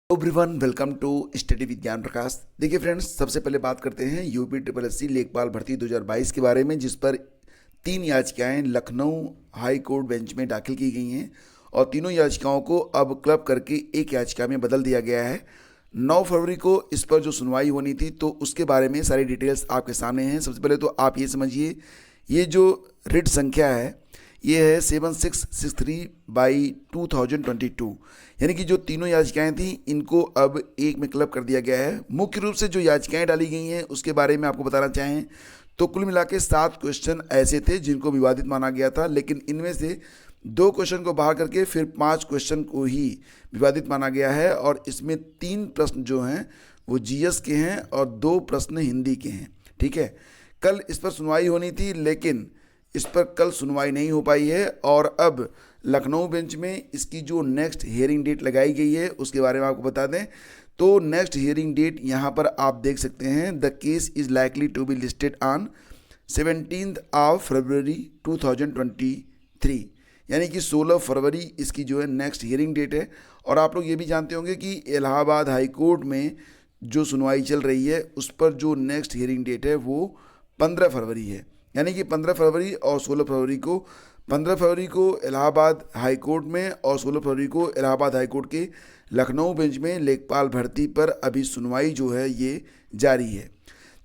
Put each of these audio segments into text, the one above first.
Everyone welcome to study विज्ञान प्रकाश। देखिए friends, सबसे पहले बात करते हैं यूपी ट्रिपल एससी लेखपाल भर्ती 2022 के बारे में, जिस पर 3 याचिकाएं लखनऊ हाई कोर्ट बेंच में दाखिल की गई हैं और तीनों याचिकाओं को अब क्लब करके एक याचिका में बदल दिया गया है। 9 फरवरी को इस पर जो सुनवाई होनी थी तो उसके बारे में सारी डिटेल्स आपके सामने हैं। सबसे पहले तो आप ये समझिए, ये जो रिट संख्या है ये है 7663/2022, यानी कि जो तीनों याचिकाएं थी इनको अब एक में क्लब कर दिया गया है। मुख्य रूप से जो याचिकाएं डाली गई हैं उसके बारे में आपको बताना चाहें तो कुल मिला के 7 क्वेश्चन ऐसे थे जिनको विवादित माना गया था, लेकिन इनमें से 2 क्वेश्चन को बाहर करके फिर 5 क्वेश्चन को ही विवादित माना गया है। और इसमें 3 प्रश्न जो हैं वो जीएस के हैं और 2 प्रश्न हिंदी के हैं। ठीक है, कल इस पर सुनवाई होनी थी लेकिन इस पर कल सुनवाई नहीं हो पाई है और अब लखनऊ बेंच में इसकी जो नेक्स्ट हियरिंग डेट लगाई गई है उसके बारे में आपको बता दें तो नेक्स्ट हियरिंग डेट यहाँ पर आप देख सकते हैं। The case is likely to be listed on 17 February 2023, यानी कि 16 फरवरी इसकी जो है नेक्स्ट हियरिंग डेट है। और आप लोग ये भी जानते होंगे कि इलाहाबाद हाई कोर्ट में जो सुनवाई चल रही है उस पर जो नेक्स्ट हियरिंग डेट है वो 15 फरवरी है, यानी कि 15 फरवरी और 16 फरवरी को, 15 फरवरी को इलाहाबाद हाई कोर्ट में और 16 फरवरी को इलाहाबाद हाई कोर्ट के लखनऊ बेंच में लेखपाल भर्ती पर अभी सुनवाई जो है ये जारी है।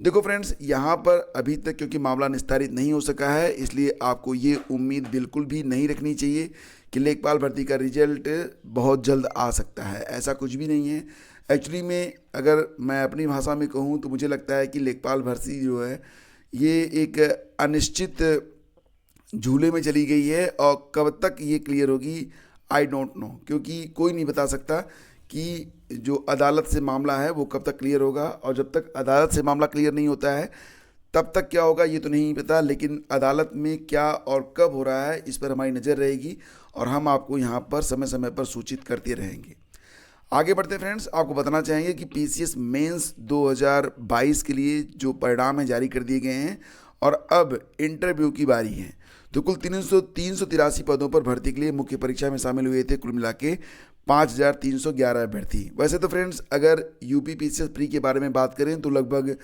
देखो फ्रेंड्स, यहाँ पर अभी तक क्योंकि मामला निस्तारित नहीं हो सका है इसलिए आपको ये उम्मीद बिल्कुल भी नहीं रखनी चाहिए कि लेखपाल भर्ती का रिजल्ट बहुत जल्द आ सकता है। ऐसा कुछ भी नहीं है। एक्चुअली में अगर मैं अपनी भाषा में कहूँ तो मुझे लगता है कि लेखपाल भर्ती जो है ये एक अनिश्चित झूले में चली गई है और कब तक ये क्लियर होगी आई डोंट नो, क्योंकि कोई नहीं बता सकता कि जो अदालत से मामला है वो कब तक क्लियर होगा। और जब तक अदालत से मामला क्लियर नहीं होता है तब तक क्या होगा ये तो नहीं पता, लेकिन अदालत में क्या और कब हो रहा है इस पर हमारी नज़र रहेगी और हम आपको यहाँ पर समय समय पर सूचित करते रहेंगे। आगे बढ़ते फ्रेंड्स, आपको बताना चाहेंगे कि पीसीएस मेंस 2022 के लिए जो परिणाम है जारी कर दिए गए हैं और अब इंटरव्यू की बारी है। तो कुल 383 पदों पर भर्ती के लिए मुख्य परीक्षा में शामिल हुए थे कुल मिला के 5311 अभ्यर्थी। वैसे तो फ्रेंड्स अगर यूपी पीसीएस प्री के बारे में बात करें तो लगभग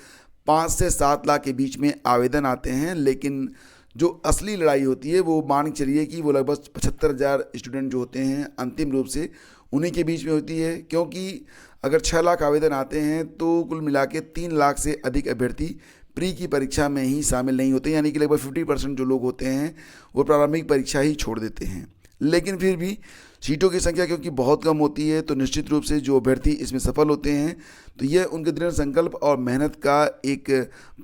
5 से 7 लाख के बीच में आवेदन आते हैं, लेकिन जो असली लड़ाई होती है वो मान के चलिए कि वो लगभग 75,000 स्टूडेंट जो होते हैं अंतिम रूप से उन्हीं के बीच में होती है। क्योंकि अगर 6 लाख आवेदन आते हैं तो कुल मिला के 3 लाख से अधिक अभ्यर्थी प्री की परीक्षा में ही शामिल नहीं होते, यानी कि लगभग 50% जो लोग होते हैं वो प्रारंभिक परीक्षा ही छोड़ देते हैं। लेकिन फिर भी सीटों की संख्या क्योंकि बहुत कम होती है तो निश्चित रूप से जो अभ्यर्थी इसमें सफल होते हैं तो यह उनके दृढ़ संकल्प और मेहनत का एक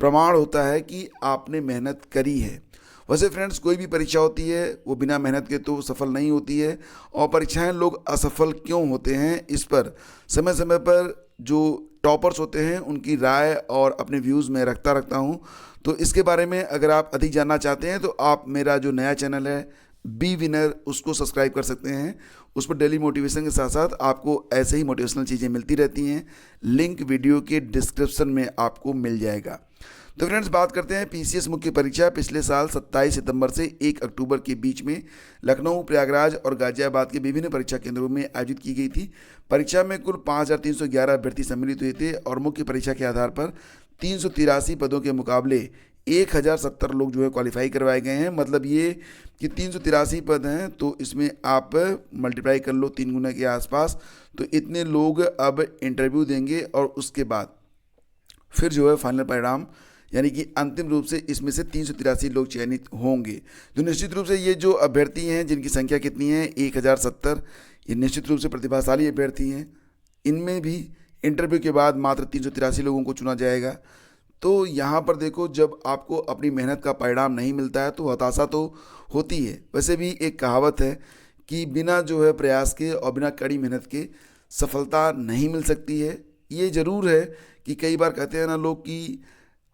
प्रमाण होता है कि आपने मेहनत करी है। वैसे फ्रेंड्स कोई भी परीक्षा होती है वो बिना मेहनत के तो सफल नहीं होती है, और परीक्षाएं लोग असफल क्यों होते हैं इस पर समय समय पर जो टॉपर्स होते हैं उनकी राय और अपने व्यूज़ में रखता हूँ। तो इसके बारे में अगर आप अधिक जानना चाहते हैं तो आप मेरा जो नया चैनल है बी विनर उसको सब्सक्राइब कर सकते हैं। उस पर डेली मोटिवेशन के साथ साथ आपको ऐसे ही मोटिवेशनल चीज़ें मिलती रहती हैं। लिंक वीडियो के डिस्क्रिप्शन में आपको मिल जाएगा। तो फ्रेंड्स बात करते हैं पीसीएस मुख्य परीक्षा पिछले साल 27 सितंबर से 1 अक्टूबर के बीच में लखनऊ, प्रयागराज और गाजियाबाद के विभिन्न परीक्षा केंद्रों में आयोजित की गई थी। परीक्षा में कुल 5311 अभ्यर्थी सम्मिलित हुए थे और मुख्य परीक्षा के आधार पर 383 पदों के मुकाबले 1070 लोग जो है क्वालिफाई करवाए गए हैं। मतलब ये कि 383 पद हैं तो इसमें आप मल्टीप्लाई कर लो 3 गुना के आसपास, तो इतने लोग अब इंटरव्यू देंगे और उसके बाद फिर जो है फाइनल परिणाम यानी कि अंतिम रूप से इसमें से 383 लोग चयनित होंगे। तो निश्चित रूप से ये जो अभ्यर्थी हैं जिनकी संख्या कितनी है 1070, ये निश्चित रूप से प्रतिभाशाली अभ्यर्थी हैं। इनमें भी इंटरव्यू के बाद मात्र 383 लोगों को चुना जाएगा। तो यहाँ पर देखो, जब आपको अपनी मेहनत का परिणाम नहीं मिलता है तो हताशा तो होती है। वैसे भी एक कहावत है कि बिना जो है प्रयास के और बिना कड़ी मेहनत के सफलता नहीं मिल सकती है। ये ज़रूर है कि कई बार कहते हैं ना लोग कि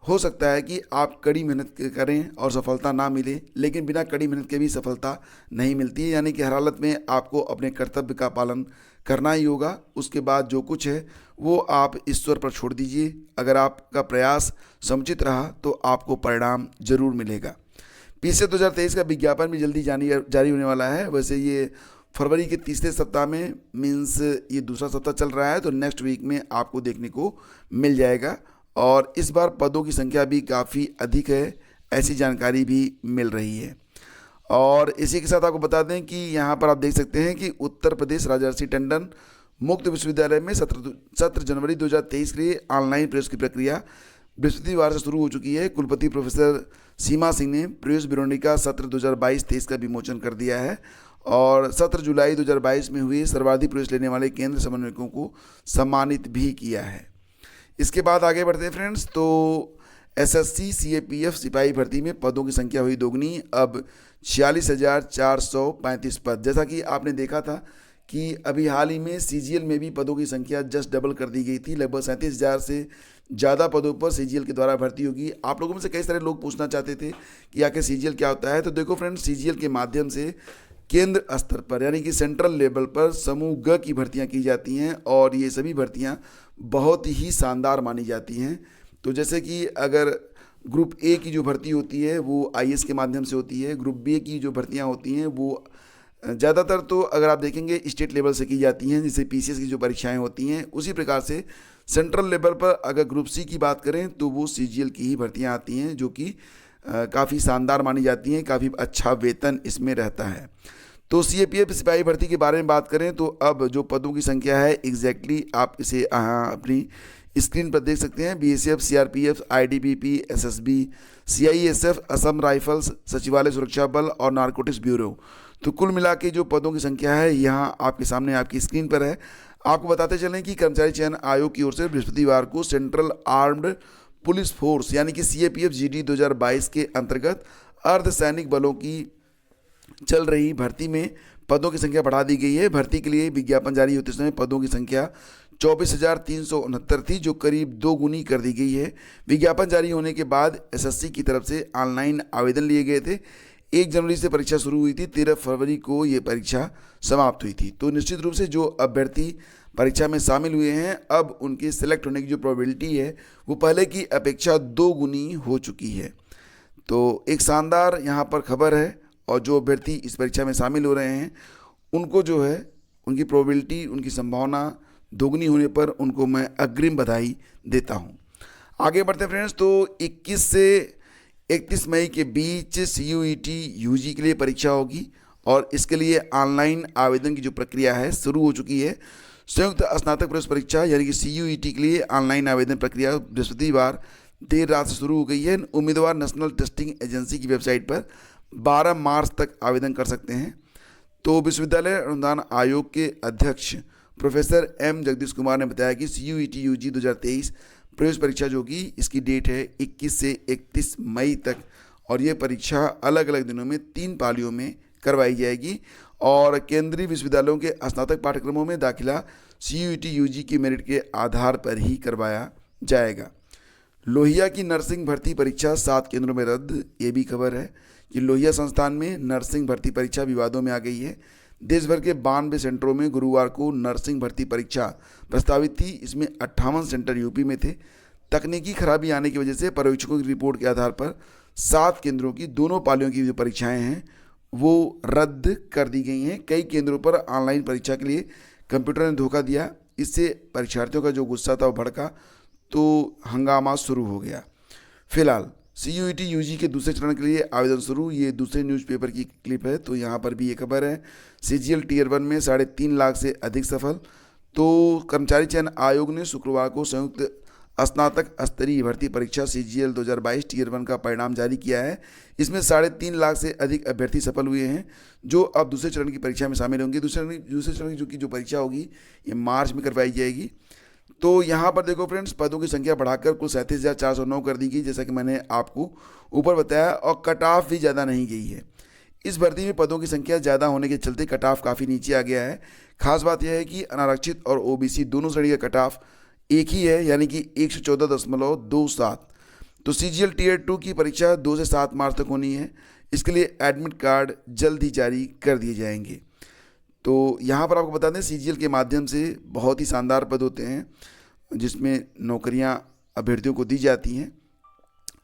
हो सकता है कि आप कड़ी मेहनत करें और सफलता ना मिले, लेकिन बिना कड़ी मेहनत के भी सफलता नहीं मिलती है। यानी कि हर हालत में आपको अपने कर्तव्य का पालन करना ही होगा। उसके बाद जो कुछ है वो आप ईश्वर पर छोड़ दीजिए। अगर आपका प्रयास समुचित रहा तो आपको परिणाम जरूर मिलेगा। पीसीएस 2023 का विज्ञापन भी जल्दी जारी होने वाला है। वैसे ये फरवरी के तीसरे सप्ताह में, मीन्स ये दूसरा सप्ताह चल रहा है, तो नेक्स्ट वीक में आपको देखने को मिल जाएगा। और इस बार पदों की संख्या भी काफ़ी अधिक है, ऐसी जानकारी भी मिल रही है। और इसी के साथ आपको बता दें कि यहाँ पर आप देख सकते हैं कि उत्तर प्रदेश राजर्षि टंडन मुक्त विश्वविद्यालय में सत्र जनवरी 2023 के लिए ऑनलाइन प्रवेश की प्रक्रिया बृहस्पतिवार से शुरू हो चुकी है। कुलपति प्रोफेसर सीमा सिंह ने प्रवेश विवरणिका सत्र 2022-23 का विमोचन कर दिया है और सत्र जुलाई 2022 में हुए सर्वाधिक प्रवेश लेने वाले केंद्र समन्वयकों को सम्मानित भी किया है। इसके बाद आगे बढ़ते हैं फ्रेंड्स, तो एसएससी सीएपीएफ सिपाही भर्ती में पदों की संख्या हुई दोगुनी, अब 46,435 पद। जैसा कि आपने देखा था कि अभी हाल ही में सीजीएल में भी पदों की संख्या जस्ट डबल कर दी गई थी। लगभग 37,000 से ज़्यादा पदों पर सीजीएल के द्वारा भर्ती होगी। आप लोगों में से कई सारे लोग पूछना चाहते थे कि आखिर सीजीएल क्या होता है। तो देखो फ्रेंड्स, सीजीएल के माध्यम से केंद्र स्तर पर यानी कि सेंट्रल लेवल पर समूह ग की भर्तियां की जाती हैं और ये सभी भर्तियां बहुत ही शानदार मानी जाती हैं। तो जैसे कि अगर ग्रुप ए की जो भर्ती होती है वो आईएएस के माध्यम से होती है, ग्रुप बी की जो भर्तियां होती हैं वो ज़्यादातर तो अगर आप देखेंगे स्टेट लेवल से की जाती हैं, जैसे पीसीएस की जो परीक्षाएं होती हैं। उसी प्रकार से सेंट्रल लेवल पर अगर ग्रुप सी की बात करें तो वो सीजीएल की ही भर्तियां आती हैं, जो कि काफ़ी शानदार मानी जाती हैं, काफ़ी अच्छा वेतन इसमें रहता है। तो सीएपीएफ सिपाही भर्ती के बारे में बात करें तो अब जो पदों की संख्या है एग्जैक्टली आप इसे अपनी स्क्रीन पर देख सकते हैं। BSF, CRPF, ITBP, SSB, CISF, Assam rifles, सचिवालय सुरक्षा बल और नारकोटिक्स ब्यूरो। तो कुल मिला के जो पदों की संख्या है यहाँ आपके सामने आपकी स्क्रीन पर है। आपको बताते चलें कि कर्मचारी चयन आयोग की ओर से बृहस्पतिवार को सेंट्रल आर्म्ड पुलिस फोर्स यानी कि सीएपीएफ जीडी 2022 के अंतर्गत अर्धसैनिक बलों की चल रही भर्ती में पदों की संख्या बढ़ा दी गई है। भर्ती के लिए विज्ञापन जारी होते समय पदों की संख्या 24,369 थी, जो करीब 2 गुनी कर दी गई है। विज्ञापन जारी होने के बाद एसएससी की तरफ से ऑनलाइन आवेदन लिए गए थे। 1 जनवरी से परीक्षा शुरू हुई थी, 13 फरवरी को ये परीक्षा समाप्त हुई थी। तो निश्चित रूप से जो अभ्यर्थी परीक्षा में शामिल हुए हैं, अब उनके सिलेक्ट होने की जो प्रोबेबिलिटी है वो पहले की अपेक्षा 2 गुनी हो चुकी है। तो एक शानदार यहाँ पर खबर है और जो अभ्यर्थी इस परीक्षा में शामिल हो रहे हैं उनको जो है उनकी प्रोबेबिलिटी, उनकी संभावना दोगुनी होने पर उनको मैं अग्रिम बधाई देता हूँ। आगे बढ़ते हैं फ्रेंड्स, तो 21 से 31 मई के बीच सीयूईटी यूजी के लिए परीक्षा होगी और इसके लिए ऑनलाइन आवेदन की जो प्रक्रिया है शुरू हो चुकी है। संयुक्त स्नातक प्रवेश परीक्षा यानी कि सीयूईटी के लिए ऑनलाइन आवेदन प्रक्रिया बृहस्पतिवार देर रात से शुरू हो गई है। उम्मीदवार नेशनल टेस्टिंग एजेंसी की वेबसाइट पर 12 मार्च तक आवेदन कर सकते हैं। तो विश्वविद्यालय अनुदान आयोग के अध्यक्ष प्रोफेसर एम जगदीश कुमार ने बताया कि सीयूईटी यूजी 2023 प्रवेश परीक्षा जो कि इसकी डेट है 21 से 31 मई तक और ये परीक्षा अलग अलग दिनों में 3 पालियों में करवाई जाएगी और केंद्रीय विश्वविद्यालयों के स्नातक पाठ्यक्रमों में दाखिला सीयूईटी यूजी की मेरिट के आधार पर ही करवाया जाएगा। लोहिया की नर्सिंग भर्ती परीक्षा 7 केंद्रों में रद्द। ये भी खबर है कि लोहिया संस्थान में नर्सिंग भर्ती परीक्षा विवादों में आ गई है। देश भर के 92 सेंटरों में गुरुवार को नर्सिंग भर्ती परीक्षा प्रस्तावित थी। इसमें 58 सेंटर यूपी में थे। तकनीकी खराबी आने की वजह से पर्यवेक्षकों की रिपोर्ट के आधार पर 7 केंद्रों की दोनों पालियों की जो परीक्षाएं हैं वो रद्द कर दी गई हैं। कई केंद्रों पर ऑनलाइन परीक्षा के लिए कंप्यूटर ने धोखा दिया। इससे परीक्षार्थियों का जो गुस्सा था वो भड़का तो हंगामा शुरू हो गया। फिलहाल सीयूईटी यूजी के दूसरे चरण के लिए आवेदन शुरू। ये दूसरे न्यूज़पेपर की क्लिप है। तो यहाँ पर भी ये खबर है, सीजीएल टियर 1 में 3.5 लाख से अधिक सफल। तो कर्मचारी चयन आयोग ने शुक्रवार को संयुक्त स्नातक स्तरीय भर्ती परीक्षा सीजीएल 2022 टियर 1 का परिणाम जारी किया है। इसमें 3.5 लाख से अधिक अभ्यर्थी सफल हुए हैं जो अब दूसरे चरण की परीक्षा में शामिल होंगे। दूसरे चरण की जो परीक्षा होगी ये मार्च में करवाई जाएगी। तो यहाँ पर देखो फ्रेंड्स, पदों की संख्या बढ़ाकर कुल 37,409 कर दी गई, जैसा कि मैंने आपको ऊपर बताया, और कट ऑफ भी ज़्यादा नहीं गई है। इस भर्ती में पदों की संख्या ज़्यादा होने के चलते कट ऑफ काफ़ी नीचे आ गया है। खास बात यह है कि अनारक्षित और ओबीसी दोनों श्रेणी का कट ऑफ एक ही है, यानी कि 114.27। तो सीजीएल टियर 2 की परीक्षा 2 से 7 मार्च तक होनी है। इसके लिए एडमिट कार्ड जल्द ही जारी कर दिए जाएंगे। तो यहाँ पर आपको बता दें, सीजीएल के माध्यम से बहुत ही शानदार पद होते हैं जिसमें नौकरियाँ अभ्यर्थियों को दी जाती हैं।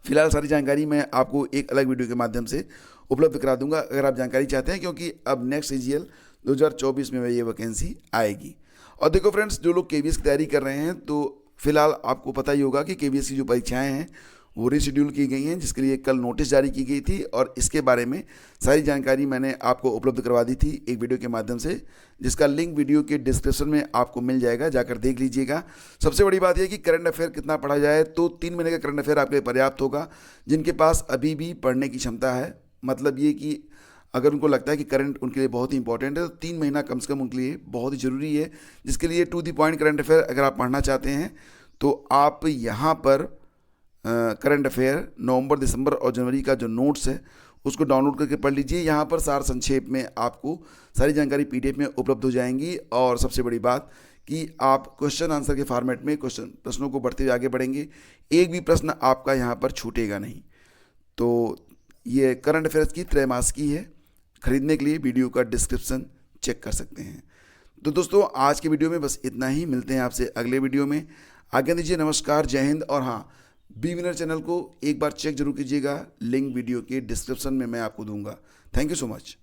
फिलहाल सारी जानकारी मैं आपको एक अलग वीडियो के माध्यम से उपलब्ध करा दूंगा अगर आप जानकारी चाहते हैं, क्योंकि अब नेक्स्ट सीजीएल 2024 में ये वैकेंसी आएगी। और देखो फ्रेंड्स, जो लोग केवीएस की तैयारी कर रहे हैं तो फिलहाल आपको पता ही होगा कि केवीएस की जो परीक्षाएं हैं वो रीशेड्यूल की गई हैं, जिसके लिए कल नोटिस जारी की गई थी और इसके बारे में सारी जानकारी मैंने आपको उपलब्ध करवा दी थी एक वीडियो के माध्यम से, जिसका लिंक वीडियो के डिस्क्रिप्शन में आपको मिल जाएगा, जाकर देख लीजिएगा। सबसे बड़ी बात यह कि करंट अफेयर कितना पढ़ा जाए, तो 3 महीने का करंट अफेयर आपके लिए पर्याप्त होगा। जिनके पास अभी भी पढ़ने की क्षमता है, मतलब ये कि अगर उनको लगता है कि करंट उनके लिए बहुत ही इंपॉर्टेंट है, तो 3 महीना कम से कम उनके लिए बहुत ही ज़रूरी है। जिसके लिए to the point current affair अगर आप पढ़ना चाहते हैं तो आप यहाँ पर करंट अफेयर नवंबर, दिसंबर और जनवरी का जो नोट्स है उसको डाउनलोड करके पढ़ लीजिए। यहाँ पर सार संक्षेप में आपको सारी जानकारी पीडीएफ में उपलब्ध हो जाएंगी। और सबसे बड़ी बात कि आप क्वेश्चन आंसर के फॉर्मेट में प्रश्नों को बढ़ते हुए आगे बढ़ेंगे, एक भी प्रश्न आपका यहाँ पर छूटेगा नहीं। तो ये करंट अफेयर्स की त्रैमासिकी है, खरीदने के लिए वीडियो का डिस्क्रिप्शन चेक कर सकते हैं। तो दोस्तों, आज के वीडियो में बस इतना ही, मिलते हैं आपसे अगले वीडियो में। आज्ञा दीजिए, नमस्कार, जय हिंद। और हाँ, बी विनर चैनल को एक बार चेक जरूर कीजिएगा, लिंक वीडियो के डिस्क्रिप्शन में मैं आपको दूंगा। Thank you so much.